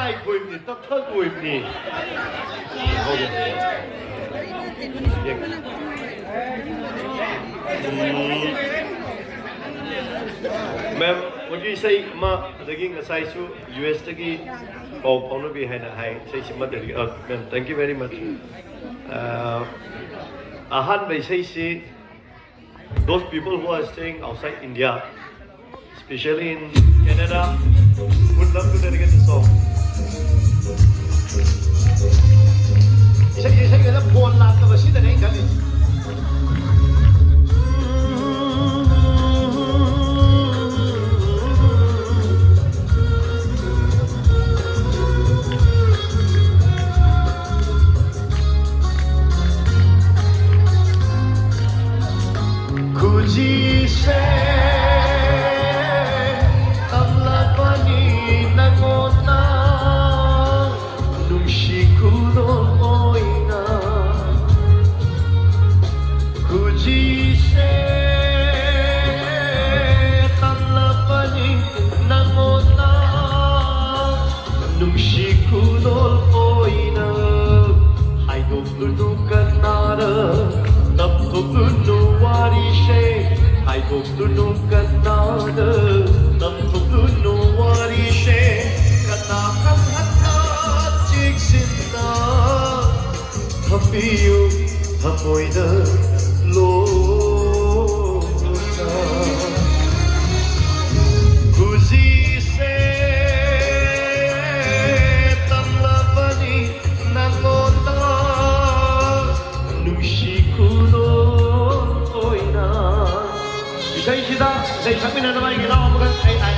ai quindi, tocca quindi. Ma'am, would you say ma daging aside to US dagi or no be hai say simma dagi. Ma'am, thank you very much. Ahan by say those people who are staying outside India, especially in Canada, would love to dedicate the song. Isa kita phone lang ka ba siya na ingani?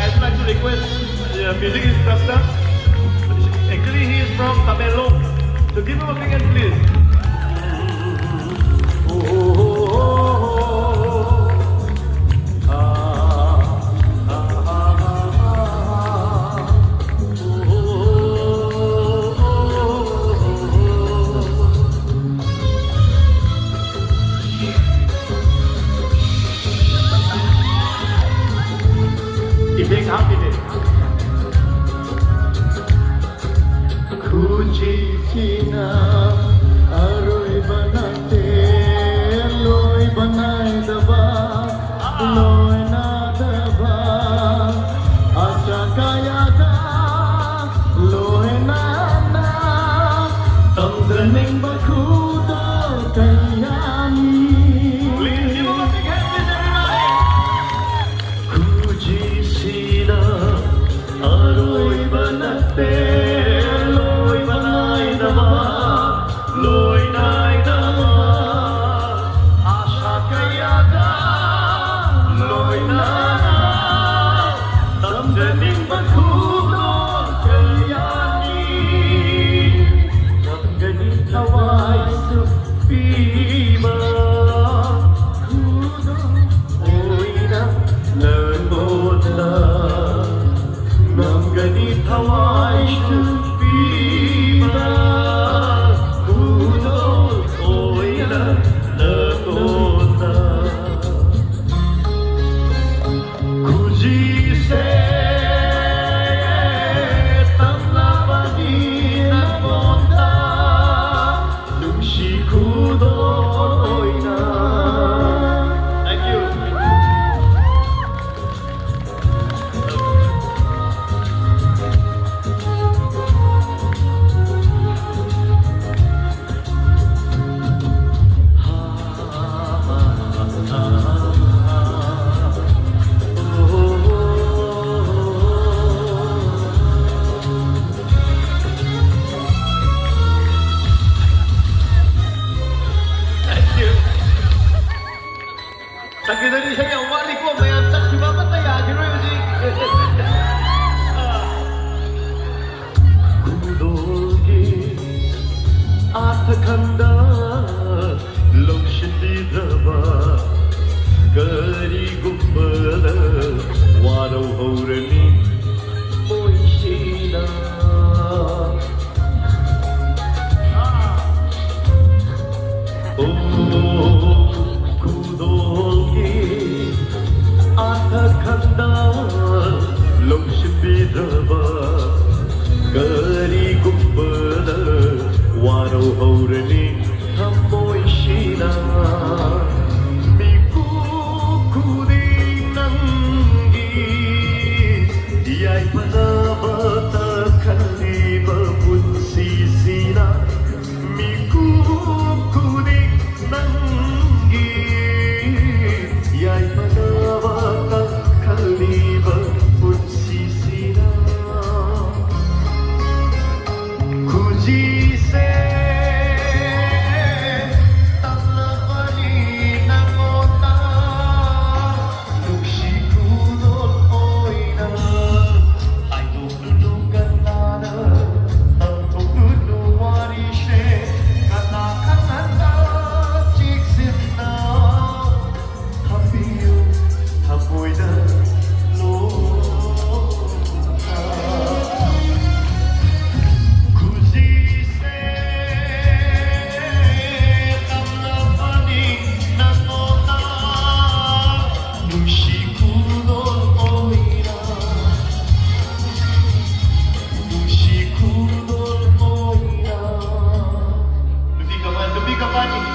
I'd like to request the music instructor. Actually, he is from Tamelong. So give him a big hand, please. Good. การอีก